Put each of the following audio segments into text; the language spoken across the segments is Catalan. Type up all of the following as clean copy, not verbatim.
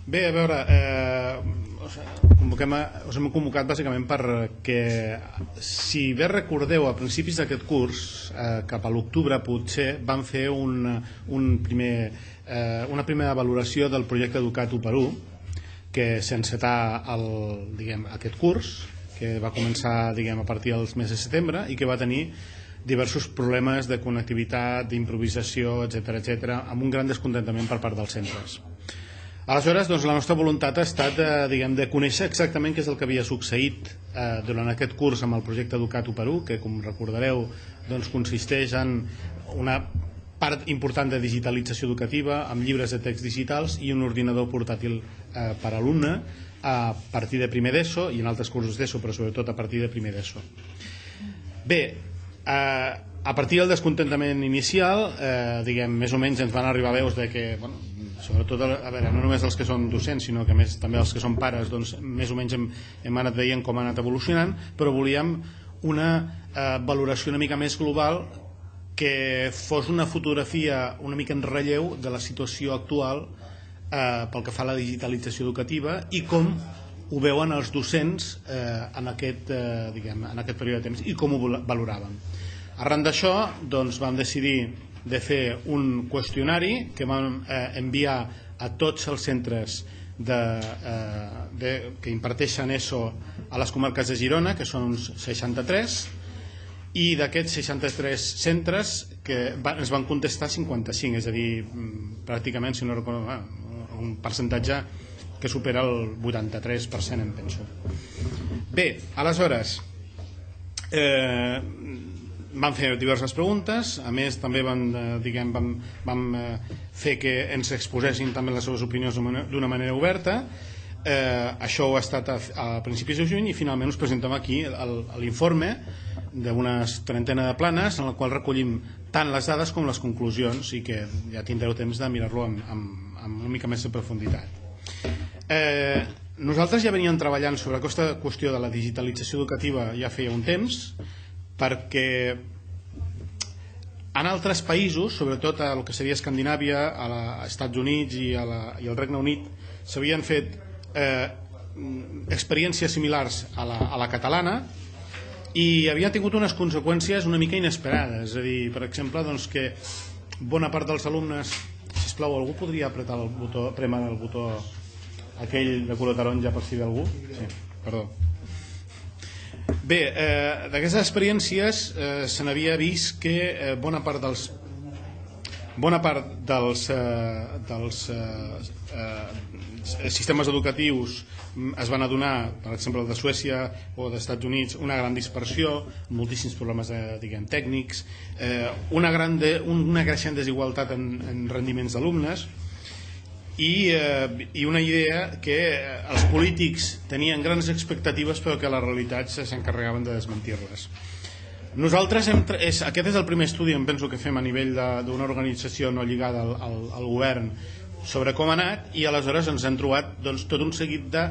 Bé, a veure, us hem convocat bàsicament perquè, si bé recordeu, a principis d'aquest curs, cap a l'octubre potser, vam fer una primera valoració del projecte Educat 1x1, que s'encetà aquest curs, que va començar a partir dels mesos de setembre i que va tenir diversos problemes de connectivitat, d'improvisació, etc., amb un gran descontentament per part dels centres. Aleshores, la nostra voluntat ha estat de conèixer exactament què és el que havia succeït durant aquest curs amb el projecte Educat 1x1, que, com recordareu, consisteix en una part important de digitalització educativa, amb llibres de text digitals i un ordinador portàtil per alumne a partir de primer d'ESO i en altres cursos d'ESO, però sobretot a partir de primer d'ESO. Bé, a partir del descontentament inicial, més o menys ens van arribar veus de que, sobretot, no només els que són docents, sinó que també els que són pares, més o menys hem anat veient com ha anat evolucionant, però volíem una valoració una mica més global que fos una fotografia una mica en relleu de la situació actual pel que fa a la digitalització educativa i com ho veuen els docents en aquest període de temps i com ho valoraven. Arran d'això, vam decidir de fer un qüestionari que vam enviar a tots els centres que imparteixen ESO a les comarques de Girona, que són uns 63, i d'aquests 63 centres ens van contestar 55, és a dir, pràcticament, si no recordo, un percentatge que supera el 83%, em penso. Bé, aleshores, vam fer diverses preguntes, a més també vam fer que ens exposessin també les seves opinions d'una manera oberta. Això ha estat a principis de juny i finalment us presentem aquí l'informe d'unes trentena de planes en el qual recollim tant les dades com les conclusions i que ja tindreu temps de mirar-lo amb una mica més de profunditat. Nosaltres ja veníem treballant sobre aquesta qüestió de la digitalització educativa ja feia un temps, perquè en altres països, sobretot el que seria Escandinàvia, als Estats Units i al Regne Unit, s'havien fet experiències similars a la catalana i havien tingut unes conseqüències una mica inesperades. És a dir, per exemple, que bona part dels alumnes... Sisplau, algú podria prémer el botó aquell de color taronja per si ve algú? Sí, perdó. Bé, d'aquestes experiències se n'havia vist que bona part dels sistemes educatius es van adonar, per exemple el de Suècia o dels Estats Units, una gran dispersió, moltíssims problemes tècnics, una creixent desigualtat en rendiments d'alumnes i una idea que els polítics tenien grans expectatives però que la realitat s'encarregaven de desmentir-les. Nosaltres, aquest és el primer estudi, em penso, que fem a nivell d'una organització no lligada al govern sobre com ha anat, i aleshores ens hem trobat tot un seguit de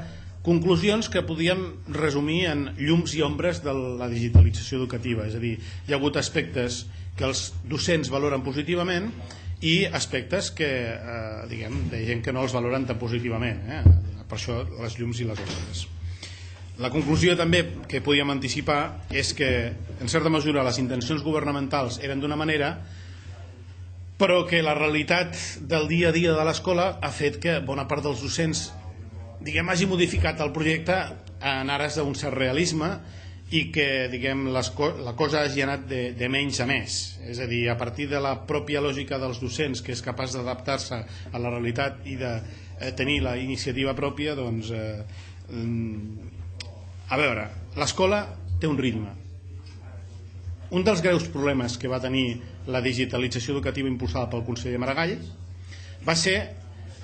conclusions que podíem resumir en llums i ombres de la digitalització educativa. És a dir, hi ha hagut aspectes que els docents valoren positivament i aspectes que, de gent que no els valoren tan positivament. Per això les llums i les ombres. La conclusió també que podíem anticipar és que, en certa mesura, les intencions governamentals eren d'una manera, però que la realitat del dia a dia de l'escola ha fet que bona part dels docents hagi modificat el projecte en ares d'un cert realisme i que la cosa hagi anat de menys a més. És a dir, a partir de la pròpia lògica dels docents, que és capaç d'adaptar-se a la realitat i de tenir la iniciativa pròpia, a veure, l'escola té un ritme. Un dels greus problemes que va tenir la digitalització educativa impulsada pel conseller Maragall va ser,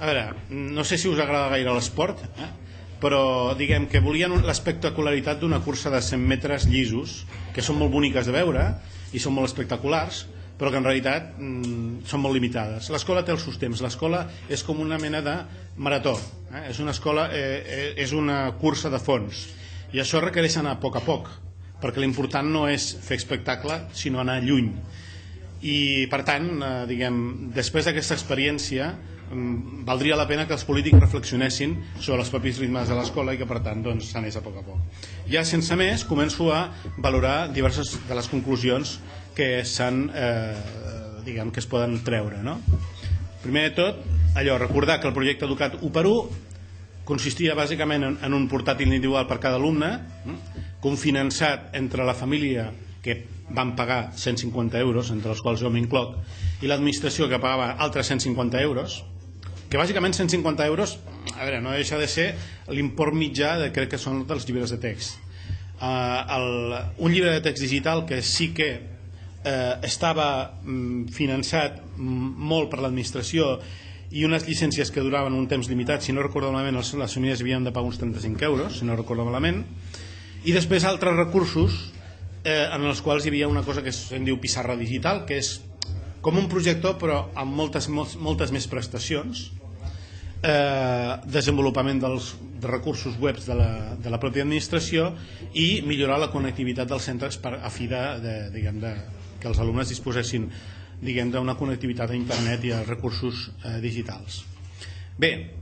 a veure, no sé si us agrada gaire l'esport, però diguem que volien l'espectacularitat d'una cursa de 100 metres llisos, que són molt boniques de veure i són molt espectaculars, però que en realitat són molt limitades. L'escola té els seus temps, l'escola és com una mena de marató, és una cursa de fons, i això requereix anar a poc, perquè l'important no és fer espectacle, sinó anar lluny. I per tant, després d'aquesta experiència, valdria la pena que els polítics reflexionessin sobre els propis ritmes de l'escola i que per tant s'anés a poc a poc. Ja sense més començo a valorar diverses de les conclusions que diguem que es poden treure, no? Primer de tot, recordar que el projecte Educat 1x1 consistia bàsicament en un portàtil individual per cada alumne, confinançat entre la família, que van pagar 150 euros, entre els quals jo m'incloc, i l'administració que pagava altres 150 euros, que bàsicament 150 euros, a veure, no deixa de ser l'import mitjà de, crec que són dels llibres de text. Un llibre de text digital que sí que estava finançat molt per l'administració i unes llicències que duraven un temps limitat, si no recordo malament les famílies havien de pagar uns 35 euros, si no recordo malament, i després altres recursos en els quals hi havia una cosa que se'n diu pissarra digital, que és com un projector però amb moltes més prestacions, desenvolupament dels recursos webs de la pròpia administració i millorar la connectivitat dels centres a fi que els alumnes disposessin d'una connectivitat a internet i a recursos digitals. Bé,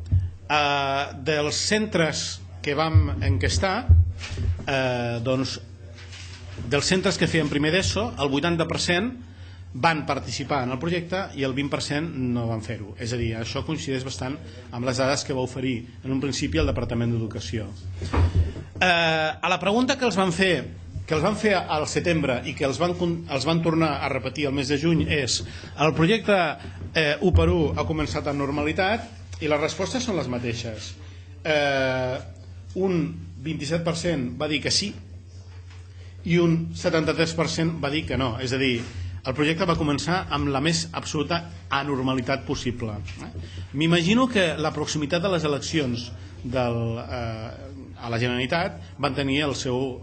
dels centres que vam enquestar, doncs dels centres que feien primer d'ESO, el 80% van participar en el projecte i el 20% no van fer-ho. És a dir, això coincideix bastant amb les dades que va oferir en un principi el Departament d'Educació. A la pregunta que els van fer al setembre i que els van tornar a repetir el mes de juny és: el projecte 1x1 ha començat amb normalitat? I les respostes són les mateixes. Un 27% va dir que sí i un 73% va dir que no. És a dir, el projecte va començar amb la més absoluta anormalitat possible. M'imagino que la proximitat de les eleccions a la Generalitat van tenir el seu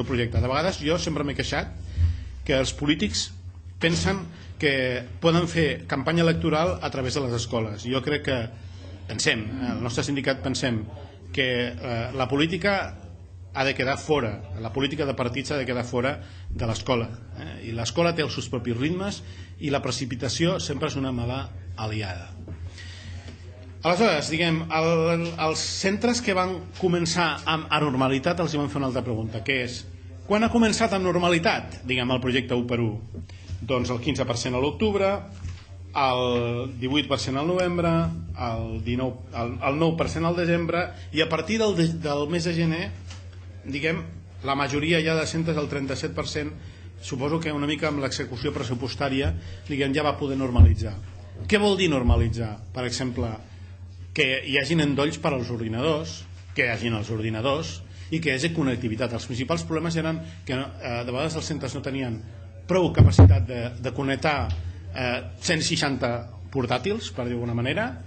projecte. De vegades jo sempre m'he queixat que els polítics pensen que poden fer campanya electoral a través de les escoles. Jo crec que el nostre sindicat pensem que la política ha de quedar fora, la política de partits ha de quedar fora de l'escola, i l'escola té els seus propis ritmes i la precipitació sempre és una mala aliada. Aleshores, els centres que van començar amb anormalitat els hi van fer una altra pregunta, que és: quan ha començat amb normalitat el projecte 1x1? Doncs el 15% a l'octubre, el 18% al novembre, el 9% al desembre, i a partir del mes de gener la majoria ja de centres, el 37%, suposo que una mica amb l'execució pressupostària ja va poder normalitzar. Què vol dir normalitzar? Per exemple, que hi hagin endolls per als ordinadors, que hi hagin els ordinadors i que hi hagi connectivitat. Els principals problemes eren que de vegades els centres no tenien prou capacitat de connectar 160 portàtils, per dir d'alguna manera,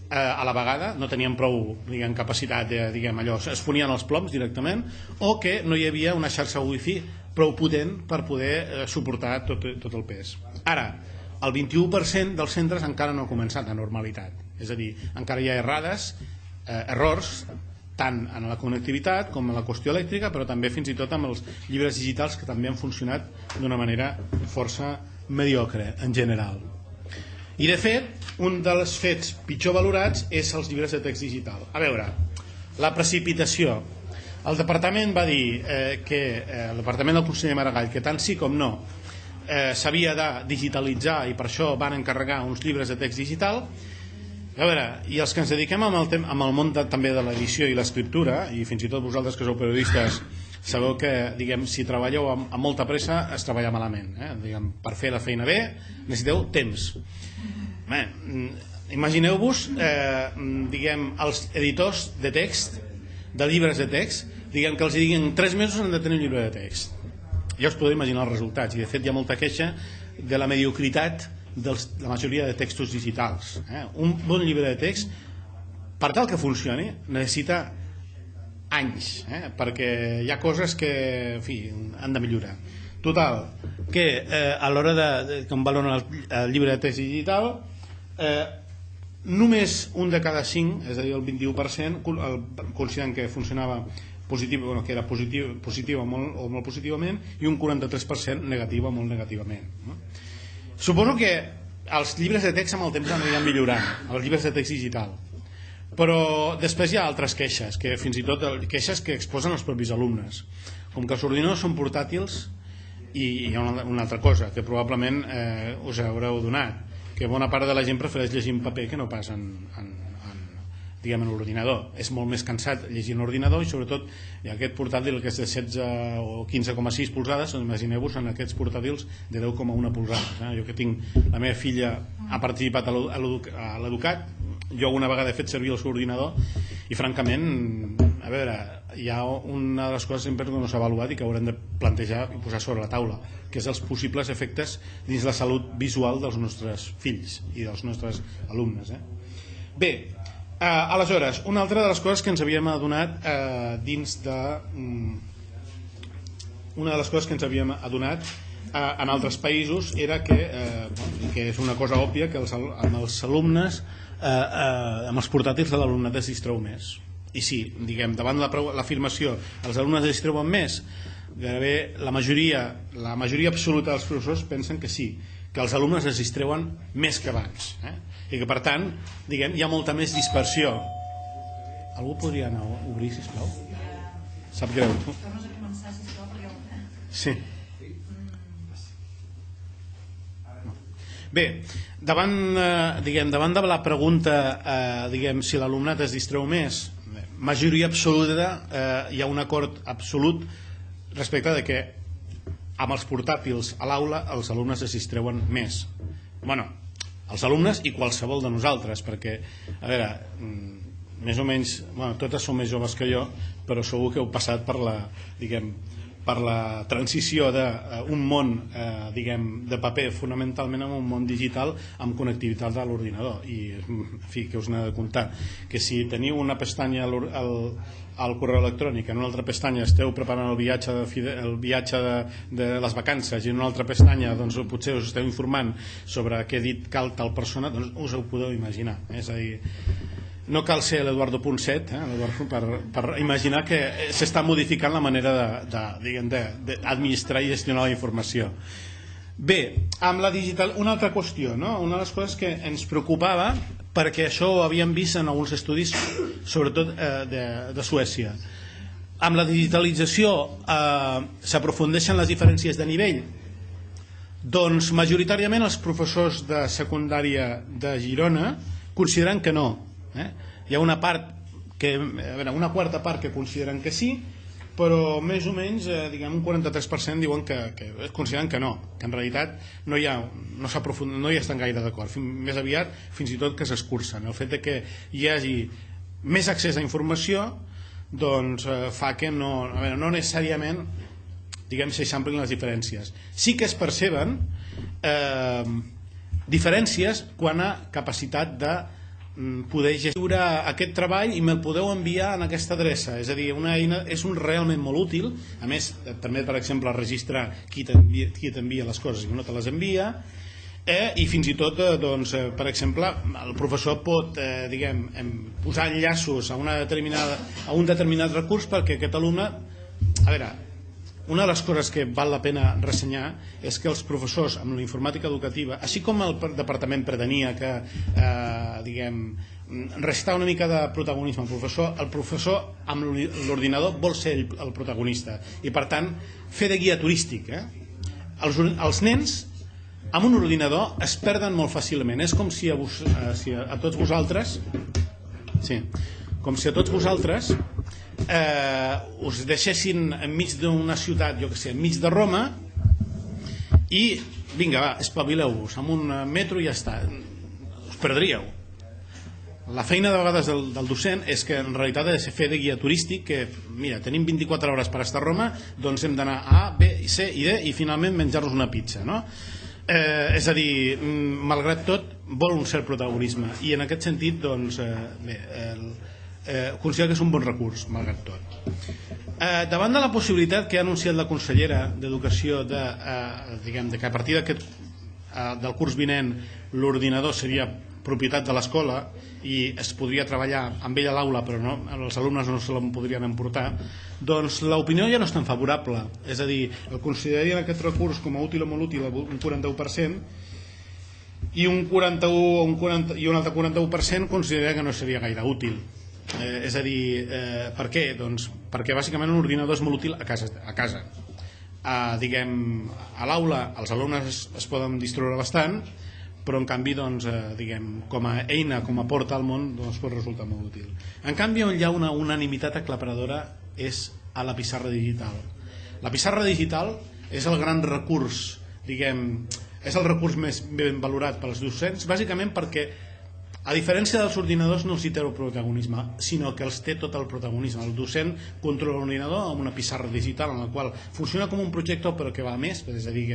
a la vegada, no tenien prou capacitat, es fonien els ploms directament, o que no hi havia una xarxa wifi prou potent per poder suportar tot el pes. Ara, el 21% dels centres encara no ha començat a normalitat, és a dir, encara hi ha errors tant en la connectivitat com en la qüestió elèctrica, però també fins i tot amb els llibres digitals, que també han funcionat d'una manera força mediocre en general. I de fet, un dels fets pitjor valorats és els llibres de text digital. A veure, la precipitació. El departament va dir el departament del conseller Maragall, que tant sí com no s'havia de digitalitzar i per això van encarregar uns llibres de text digital. A veure, i els que ens dediquem amb el món també de l'edició i l'escriptura, i fins i tot vosaltres que sou periodistes sabeu que si treballeu amb molta pressa es treballa malament. Per fer la feina bé necessiteu temps. Imagineu-vos els editors de text, de llibres de text, que els diguin 3 mesos han de tenir un llibre de text. Ja us podeu imaginar els resultats, i de fet hi ha molta queixa de la mediocritat de la majoria de textos digitals. Un bon llibre de text, per tal que funcioni, necessita anys, perquè hi ha coses que han de millorar. Total, que a l'hora de com valoren el llibre de text digital, només un de cada 5, és a dir, el 21%, consideren que funcionava positiu, que era positiu o molt positivament, i un 43% negatiu o molt negativament. Suposo que els llibres de text amb el temps aniran millorant, els llibres de text digital, però després hi ha altres queixes, que fins i tot queixes que exposen els propis alumnes, com que els ordinadors són portàtils. I hi ha una altra cosa que probablement us haureu donat, que bona part de la gent prefereix llegir en paper que no pas en l'ordinador. És molt més cansat llegir en l'ordinador, i sobretot hi ha aquest portàtil que és de 16 o 15,6 polzades. Imagineu-vos en aquests portàtils de 10,1 polzades. Jo que tinc, la meva filla ha participat a l'Educat, jo una vegada he fet servir el seu ordinador i francament, a veure, hi ha una de les coses sempre que no s'ha avaluat i que haurem de plantejar i posar sobre la taula, que és els possibles efectes dins la salut visual dels nostres fills i dels nostres alumnes. Bé, aleshores, una altra de les coses que ens havíem adonat dins de... Una de les coses que ens havíem adonat en altres països era que és una cosa òbvia, que amb els alumnes, amb els portàtils de l'alumnat es distreu més. I sí, diguem, davant l'afirmació els alumnes es distreuen més, gairebé la majoria absoluta dels professors pensen que sí, que els alumnes es distreuen més que abans, i que per tant, diguem, hi ha molta més dispersió. Algú podria anar a obrir, sisplau? Sap greu. Tornes a començar, sisplau, perquè... Sí. Bé, davant de la pregunta si l'alumnat es distreu més, majoria absoluta, hi ha un acord absolut respecte de que amb els portàtils a l'aula els alumnes es distreuen més. Bueno, els alumnes i qualsevol de nosaltres, perquè, a veure, més o menys, totes són més joves que jo, però segur que heu passat per la transició d'un món de paper fonamentalment a un món digital amb connectivitat a l'ordinador. I, en fi, que us n'he de comptar que si teniu una pestanya al correu electrònic, en una altra pestanya esteu preparant el viatge de les vacances, i en una altra pestanya potser us esteu informant sobre què ha dit tal persona, doncs us ho podeu imaginar. És a dir, no cal ser l'Eduardo Ponset per imaginar que s'està modificant la manera d'administrar i gestionar la informació. Bé, amb la digital, una altra qüestió, una de les coses que ens preocupava, perquè això ho havíem vist en alguns estudis, sobretot de Suècia. Amb la digitalització s'aprofundeixen les diferències de nivell? Doncs majoritàriament els professors de secundària de Girona consideren que no. Hi ha una quarta part que consideren que sí, però més o menys un 43% diuen que consideren que no, que en realitat no hi estan gaire d'acord, més aviat fins i tot que s'escurcen. El fet que hi hagi més accés a informació doncs fa que no necessàriament s'eixamplin les diferències. Sí que es perceben diferències quant a capacitat de poder gestionar aquest treball i me'l podeu enviar en aquesta adreça. És a dir, una eina és realment molt útil. A més, et permet, per exemple, registrar qui t'envia les coses i no te les envia, i fins i tot, per exemple, el professor pot posar enllaços a un determinat recurs perquè aquest alumne... A veure, una de les coses que val la pena ressenyar és que els professors amb la informàtica educativa, així com el departament pretenia que restar una mica de protagonisme el professor amb l'ordinador vol ser el protagonista i per tant fer de guia turístic. Els nens amb un ordinador es perden molt fàcilment. És com si a tots vosaltres us deixessin enmig d'una ciutat, jo que sé, enmig de Roma, i vinga, va, espavileu-vos amb un metro i ja està. Us perdríeu. La feina de vegades del docent és que en realitat ha de ser fer de guia turístic, que mira, tenim 24 hores per estar a Roma, doncs hem d'anar a A, B, C i D i finalment menjar-nos una pizza, no? És a dir, malgrat tot vol un cert protagonisme i en aquest sentit doncs considero que és un bon recurs, malgrat tot. Davant de la possibilitat que ha anunciat la consellera d'Educació que a partir del curs vinent l'ordinador seria propietat de l'escola i es podria treballar amb ell a l'aula però els alumnes no se la podrien emportar, doncs l'opinió ja no és tan favorable. És a dir, el considerarien aquest recurs com a útil o molt útil un 41%, i un 41 i un altre 41% considera que no seria gaire útil. És a dir, per què? Doncs perquè bàsicament un ordinador és molt útil a casa. Diguem, a l'aula els alumnes es poden distreure bastant, però en canvi doncs, com a eina, com a porta al món, doncs pot resultar molt útil. En canvi, on hi ha una unanimitat aclaparadora és a la pissarra digital. La pissarra digital és el gran recurs, és el recurs més ben valorat pels docents, bàsicament perquè, a diferència dels ordinadors, no els hi té el protagonisme, sinó que els té tot el protagonisme. El docent controla l'ordinador amb una pissarra digital en la qual funciona com un projector però que va a més, és a dir,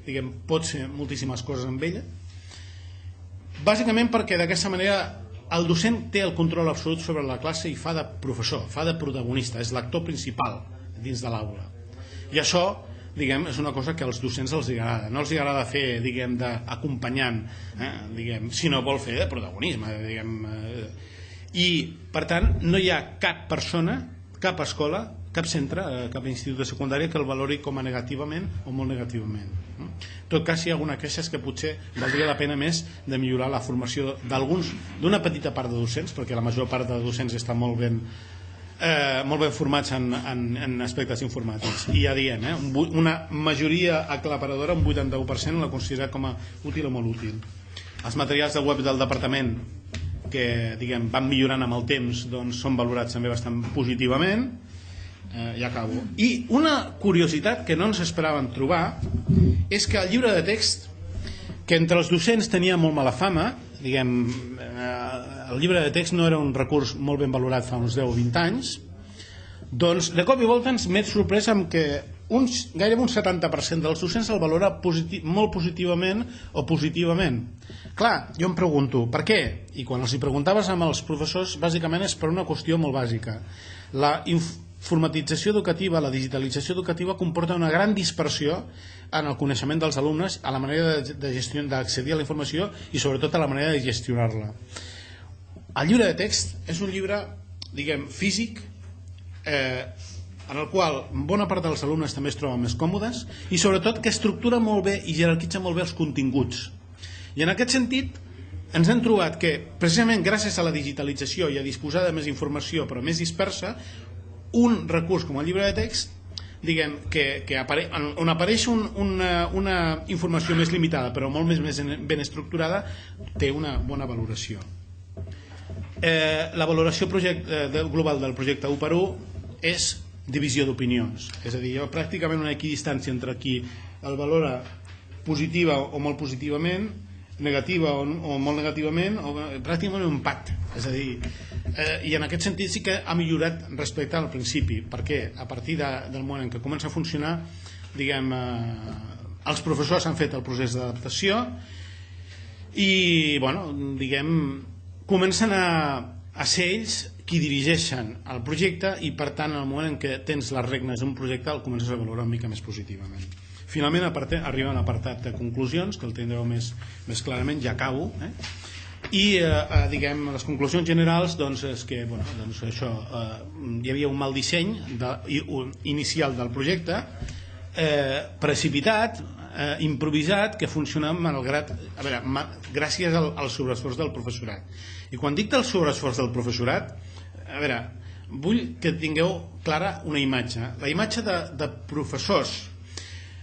que pot fer moltíssimes coses amb ella. Bàsicament perquè d'aquesta manera el docent té el control absolut sobre la classe i fa de professor, fa de protagonista, és l'actor principal dins de l'aula. I això, és una cosa que als docents els agrada. No els agrada fer, d'acompanyant, si no vol fer de protagonisme. I, per tant, no hi ha cap persona, cap escola, cap centre, cap institut de secundària que el valori com a negativament o molt negativament. En tot cas, hi ha alguna queixa que potser valdria la pena més de millorar la formació d'una petita part de docents, perquè la major part de docents està molt ben formats en aspectes informàtics. I ja diem, una majoria aclaparadora, un 81%, la considera com a útil o molt útil. Els materials de web del departament que van millorant amb el temps són valorats també bastant positivament. Ja acabo. I una curiositat que no ens esperàvem trobar és que el llibre de text, que entre els docents tenia molt mala fama, el llibre de text no era un recurs molt ben valorat fa uns 10 o 20 anys, doncs de cop i volta ens m'he sorprès amb que gairebé un 70% dels docents el valora molt positivament o positivament. Clar, jo em pregunto, per què? I quan els hi preguntaves amb els professors, bàsicament és per una qüestió molt bàsica. La informatització educativa, la digitalització educativa comporta una gran dispersió en el coneixement dels alumnes, a la manera d'accedir a la informació i sobretot a la manera de gestionar-la. El llibre de text és un llibre, físic, en el qual bona part dels alumnes també es troben més còmodes i sobretot que estructura molt bé i jerarquitza molt bé els continguts. I en aquest sentit ens hem trobat que precisament gràcies a la digitalització i a disposar de més informació però més dispersa, un recurs com el llibre de text on apareix una informació més limitada però molt més ben estructurada, té una bona valoració. La valoració global del projecte 1x1 és divisió d'opinions, és a dir, hi ha pràcticament una equidistància entre qui el valora positiva o molt positivament, negativa o molt negativament, o pràcticament un empat. És a dir, i en aquest sentit sí que ha millorat respecte al principi, perquè a partir del moment en què comença a funcionar, els professors han fet el procés d'adaptació i, comencen a ser ells qui dirigeixen el projecte i, per tant, en el moment en què tens les regnes d'un projecte el comences a valorar una mica més positivament. Finalment arriba l'apartat de conclusions, que el tindreu més clarament, ja acabo. I les conclusions generals és que hi havia un mal disseny inicial del projecte, precipitat, improvisat, que funciona gràcies al sobreesforç del professorat. I quan dic del sobreesforç del professorat, vull que tingueu clara una imatge. La imatge de professors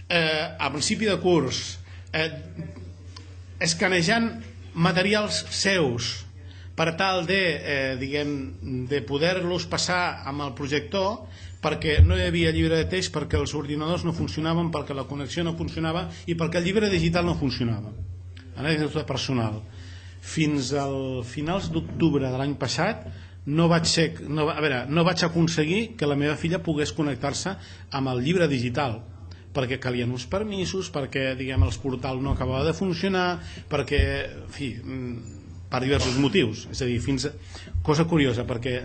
a principi de curs escanejant materials seus per tal de poder-los passar amb el projector, perquè no hi havia llibre de text, perquè els ordinadors no funcionaven, perquè la connexió no funcionava i perquè el llibre digital no funcionava. Anècdota personal. Fins al finals d'octubre de l'any passat no vaig aconseguir que la meva filla pogués connectar-se amb el llibre digital, perquè calien uns permisos, perquè els portals no acabaven de funcionar, perquè, en fi, per diversos motius. És a dir, cosa curiosa, perquè,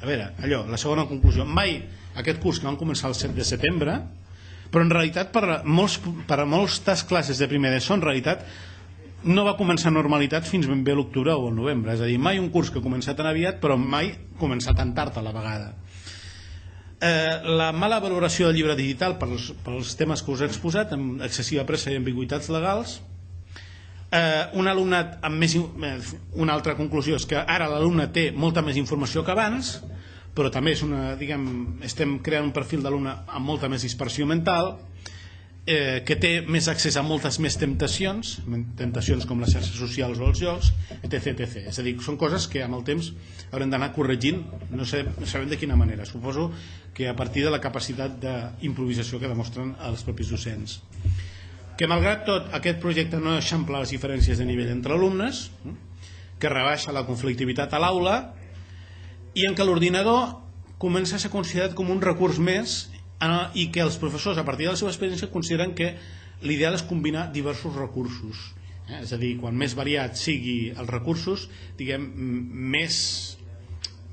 la segona conclusió, mai aquest curs que van començar el 7 de setembre, però en realitat per a moltes classes de primer d'ESO, en realitat no va començar normalitat fins ben bé l'octubre o el novembre. És a dir, mai un curs que comença tan aviat, però mai començar tan tard a la vegada. La mala valoració del llibre digital pels temes que us he exposat, amb excessiva pressa i ambigüitats legals, un alumnat amb més... Una altra conclusió és que ara l'alumne té molta més informació que abans, però també és una, diguem, estem creant un perfil d'alumne amb molta més dispersió mental, que té més accés a moltes més temptacions com les xarxes socials o els jocs, etc. És a dir, són coses que amb el temps haurem d'anar corregint, no sabem de quina manera. Suposo que a partir de la capacitat d'improvisació que demostren els propis docents. Que malgrat tot, aquest projecte no eixampla les diferències de nivell entre alumnes, que rebaixa la conflictivitat a l'aula i en què l'ordinador comença a ser considerat com un recurs més i que els professors, a partir de la seva experiència, consideren que l'ideal és combinar diversos recursos. És a dir, quan més variat sigui els recursos, diguem, més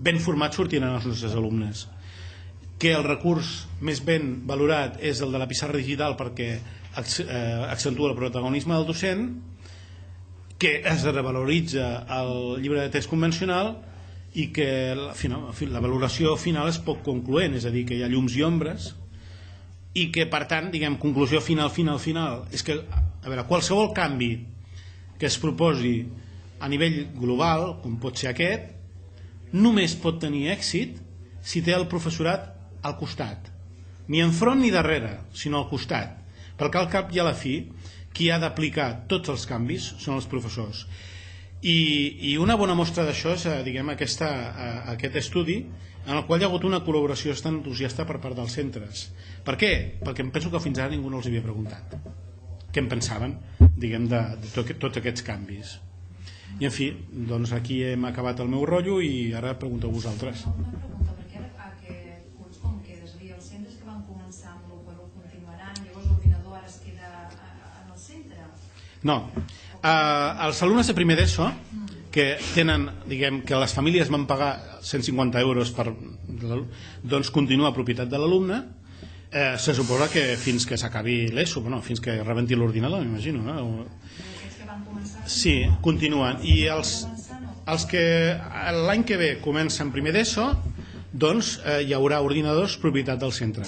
ben formats sortiran els nostres alumnes. Que el recurs més ben valorat és el de la pissarra digital perquè accentua el protagonisme del docent, que es revaloritza el llibre de text convencional i que la valoració final és poc concloent, és a dir, que hi ha llums i ombres, i que per tant, diguem, conclusió final és que, a veure, qualsevol canvi que es proposi a nivell global, com pot ser aquest, només pot tenir èxit si té el professorat al costat, ni enfront ni darrere, sinó al costat, perquè al cap i a la fi qui ha d'aplicar tots els canvis són els professors. I una bona mostra d'això és, diguem, aquest estudi en el qual hi ha hagut una col·laboració tan entusiasta per part dels centres. Per què? Perquè em penso que fins ara ningú no els havia preguntat què en pensaven, diguem, de tots aquests canvis. I en fi, doncs aquí hem acabat el meu rotllo i ara pregunteu vosaltres. Una pregunta, perquè ara aquest curs com queda? És a dir, els centres que van començar amb l'1 continuaran, llavors l'ordinador ara es queda en el centre? No. Els alumnes de primer d'ESO que tenen, diguem, que les famílies van pagar 150 euros doncs continua a propietat de l'alumne, se suposa que fins que s'acabi l'ESO, fins que rebenti l'ordinador, m'imagino. Aquests que van començar... Sí, continuen. I els que l'any que ve comencen primer d'ESO, doncs hi haurà ordinadors propietat del centre.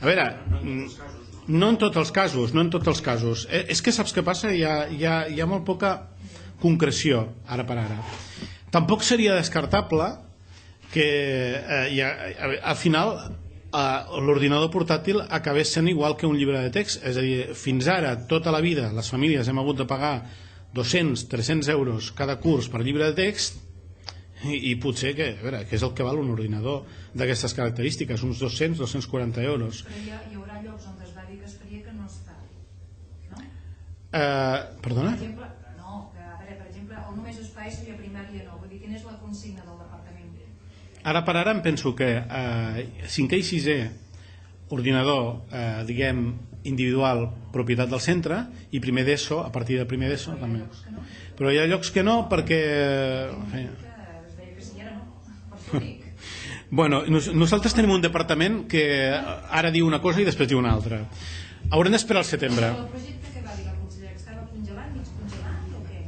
A veure... No en tots els casos. És que saps què passa? Hi ha molt poca concreció, ara per ara. Tampoc seria descartable que al final l'ordinador portàtil acabés sent igual que un llibre de text. És a dir, fins ara, tota la vida, les famílies hem hagut de pagar 200-300 euros cada curs per llibre de text i potser que, a veure, què és el que val un ordinador d'aquestes característiques? Uns 200-240 euros. Però hi haurà llocs on es va dir que es faria que no es fa, no? Perdona? Per exemple, no, que, a veure, per exemple, on només es fa seria primària no, vull dir, quina és la consigna del departament? Ara per ara em penso que 5è i 6è ordinador, diguem, individual, propietat del centre, i primer d'ESO, a partir de primer d'ESO també. Però hi ha llocs que no perquè... Bueno, nosaltres tenim un departament que ara diu una cosa i després diu una altra. Haurem d'esperar al setembre. El projecte que va dir la consellera, que estava congelant, mig congelant o què?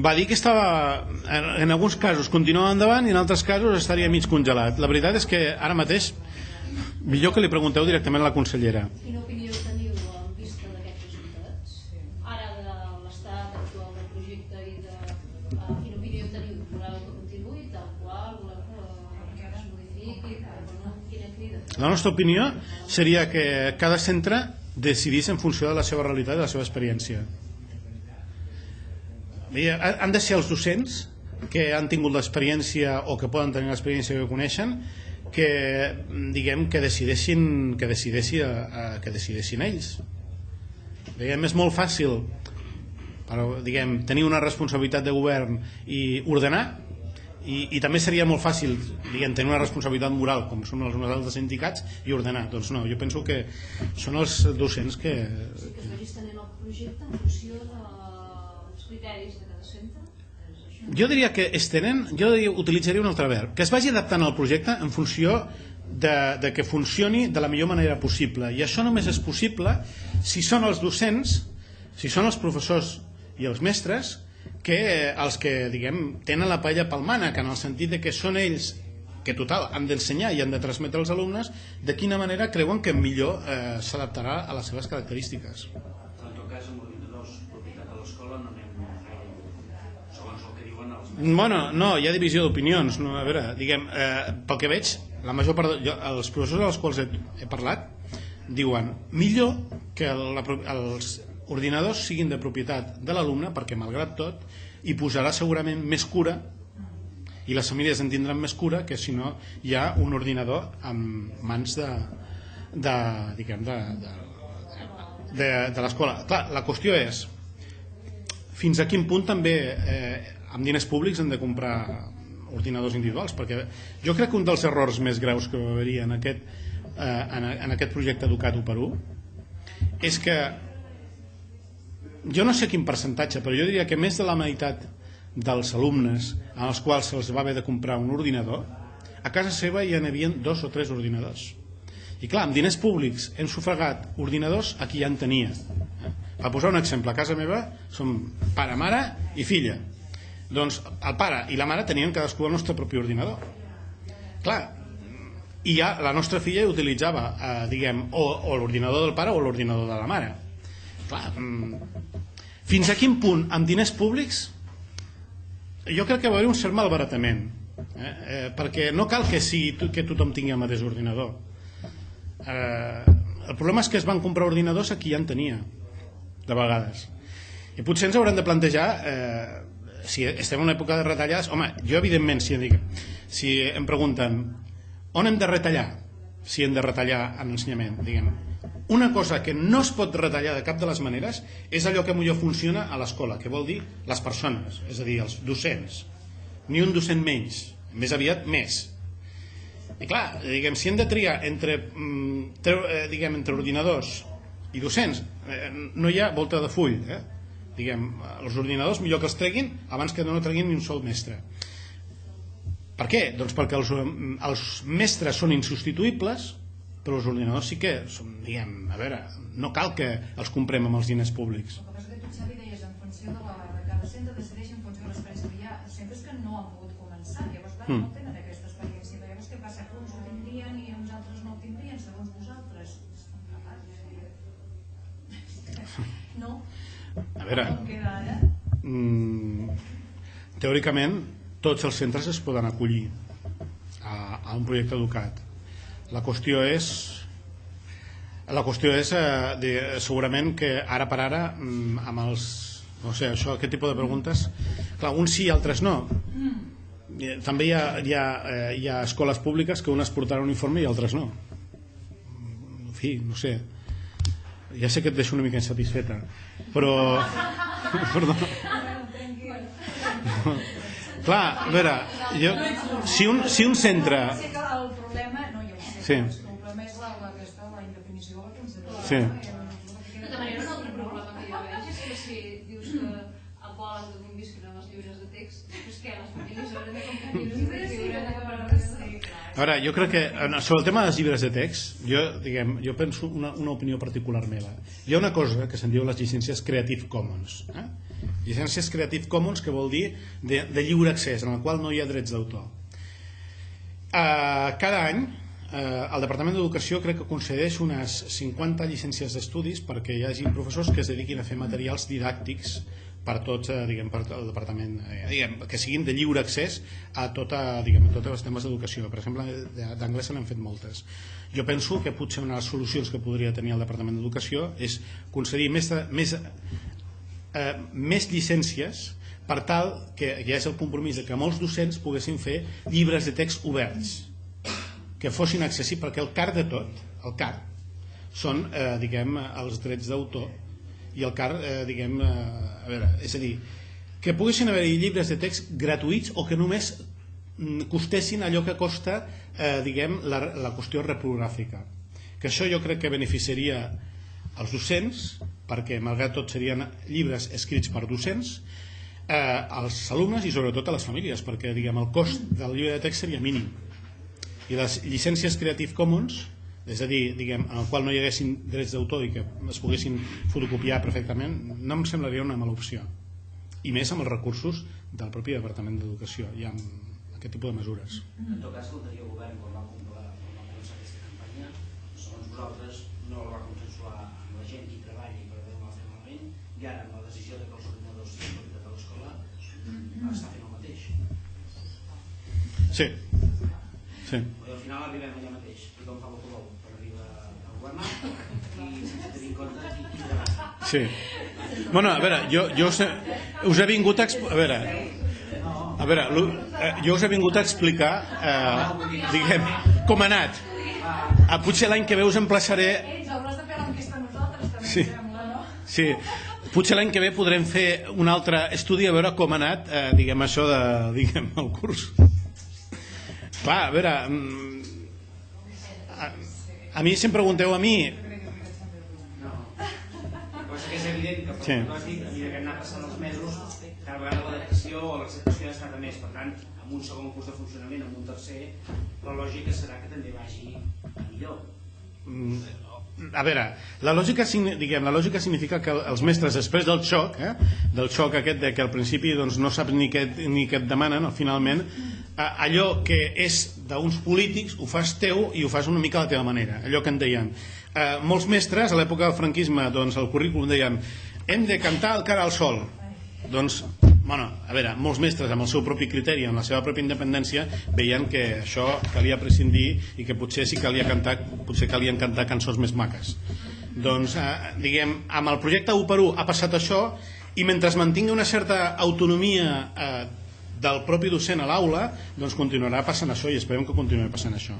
Va dir que estava, en alguns casos continuava endavant i en altres casos estaria mig congelat. La veritat és que ara mateix millor que li pregunteu directament a la consellera. Quina opinió teniu en vista d'aquests resultats? Ara de l'estat actual del projecte i de quina opinió teniu? Voleu que continuï tal qual? Voleu que es modifiqui? Quina crida? La nostra opinió seria que cada centre decidís en funció de la seva realitat i de la seva experiència. Han de ser els docents que han tingut l'experiència o que poden tenir l'experiència que coneixen que, diguem, que decideixin ells. Diguem, és molt fàcil, però, diguem, tenir una responsabilitat de govern i ordenar, i també seria molt fàcil, diguem, tenir una responsabilitat moral com són els altres sindicats i ordenar. Doncs no, jo penso que són els docents que es vagi estenent el projecte en funció dels criteris de cada centre? Jo diria que utilitzaria un altre verb, que es vagi adaptant al projecte en funció de que funcioni de la millor manera possible, i això només és possible si són els docents, si són els professors i els mestres els que, diguem, tenen la paella pel mànec, en el sentit de que són ells que total han d'ensenyar i han de transmetre als alumnes de quina manera creuen que millor s'adaptarà a les seves característiques. En tot cas, Bueno, no, hi ha divisió d'opinions. A veure, diguem, pel que veig, la major part els professors als quals he parlat diuen millor que els ordinadors siguin de propietat de l'alumne, perquè malgrat tot hi posarà segurament més cura i les famílies en tindran més cura que si no hi ha un ordinador en mans de l'escola. Clar, la qüestió és fins a quin punt també amb diners públics hem de comprar ordinadors individuals, perquè jo crec que un dels errors més greus que va haver-hi en aquest projecte Educat 1x1 és que jo no sé quin percentatge, però jo diria que més de la meitat dels alumnes en els quals se'ls va haver de comprar un ordinador, a casa seva hi havia 2 o 3 ordinadors. I clar, amb diners públics hem sufragat ordinadors a qui ja en tenia. Per posar un exemple, a casa meva som pare, mare i filla. Doncs el pare i la mare tenien cadascú el nostre propi ordinador. Clar, i ja la nostra filla utilitzava o l'ordinador del pare o l'ordinador de la mare. Clar, fins a quin punt amb diners públics jo crec que va haver un cert malbaratament, perquè no cal que tothom tingui el mateix ordinador. El problema és que es van comprar ordinadors a qui ja en tenia de vegades, i potser ens haurem de plantejar si estem en una època de retallades. Home, jo evidentment si em pregunten on hem de retallar, si hem de retallar en l'ensenyament, una cosa que no es pot retallar de cap de les maneres és allò que millor funciona a l'escola, que vol dir les persones, és a dir, els docents. Ni un docent menys, més aviat més. I clar, si hem de triar entre ordinadors i docents, no hi ha volta de full. Els ordinadors millor que els treguin abans que no treguin ni un sol mestre. Per què? Doncs perquè els mestres són insubstituïbles, però els ordinadors sí que són, a veure, no cal que els comprem amb els diners públics. El que passa que tu, Xavi, deies en funció de cada centre, decideix en funció de l'experiència que hi ha. Els centres que no han pogut començar, llavors no tenen aquesta experiència. Llavors què passa? Que uns ho tindrien i uns altres no ho tindrien, segons vosaltres. No? A veure, teòricament tots els centres es poden acollir a un projecte Educat. La qüestió és segurament que ara per ara amb els, no sé, aquest tipus de preguntes, clar, uns sí i altres no. També hi ha escoles públiques que unes portaran un informe i altres no. En fi, no sé, ja sé que et deixo una mica insatisfeta, però perdó. Clar, a veure, si un centre... Sí. El problema és la indefinició de la conselleria. Sí. De tota manera, un altre problema que jo veig és que si dius que volen que convisquin amb els llibres de text, és que les famílies hauran de comprar llibres de text. A veure, jo crec que sobre el tema dels llibres de text jo penso una opinió particular meva. Hi ha una cosa que se'n diu les llicències Creative Commons. Llicències Creative Commons, que vol dir de lliure accés, en el qual no hi ha drets d'autor. Cada any el Departament d'Educació crec que concedeix unes 50 llicències d'estudis perquè hi hagi professors que es dediquin a fer materials didàctics per tot el departament, que siguin de lliure accés a tots els temes d'educació. Per exemple, d'anglès se n'han fet moltes. Jo penso que potser una de les solucions que podria tenir el Departament d'Educació és concedir més llicències per tal que hi hagi el compromís de que molts docents poguessin fer llibres de text oberts que fossin accessibles, perquè el car de tot, el car, són els drets d'autor i el car, és a dir, que poguessin haver-hi llibres de text gratuïts o que només costessin allò que costa la qüestió reprogràfica, que això jo crec que beneficiaria els docents, perquè malgrat tot serien llibres escrits per docents, als alumnes i sobretot a les famílies, perquè el cost del llibre de text seria mínim. I les llicències Creative Commons, és a dir, en el qual no hi haguessin drets d'autor i que es poguessin fotocopiar perfectament, no em semblaria una mala opció, i més amb els recursos del propi Departament d'Educació i amb aquest tipus de mesures. En tot cas, l'anterior govern, quan va començar aquesta campanya, segons vosaltres no la va consensuar amb la gent qui treballa i per veure un altre malament, i ara amb la decisió que els ordinadors siguin propietat de l'escola està fent el mateix. Sí. Sí. Al final arribem allà mateix, tothom fa el que vol per arribar a governar i sense tenir en compte qui treballa. Sí. Bueno, a veure, jo us he vingut a jo us he vingut a explicar diguem, com ha anat. Potser l'any que ve us emplaçaré. Ells hauràs de fer l'enquesta a nosaltres, també, Sí. sembla, no? Sí. Potser l'any que ve podrem fer un altre estudi a veure com ha anat, diguem, això de, diguem, el curs. Clar, a veure, a mi, si em pregunteu a mi... No, però sí que és evident que, Sí. com tu has dit, a mesura que han anat passant els mesos, cada vegada l'adaptació o l'acceptació ha estat a més. Per tant, amb un segon curs de funcionament, amb un tercer, la lògica serà que també vagi a millor. A veure, la lògica significa que els mestres, després del xoc aquest de que al principi doncs, no saps ni què et demanen, finalment, allò que és d'uns polítics ho fas teu i ho fas una mica a la teva manera, allò que en deien. Molts mestres, a l'època del franquisme, doncs, al currículum deien hem de cantar el cara al sol. Doncs, bueno, a veure, molts mestres amb el seu propi criteri, amb la seva pròpia independència, veien que això calia prescindir i que potser sí potser calien cantar cançons més maques. Doncs, diguem, amb el projecte 1x1 ha passat això i mentre es mantingui una certa autonomia del propi docent a l'aula, doncs continuarà passant això i esperem que continuï passant això.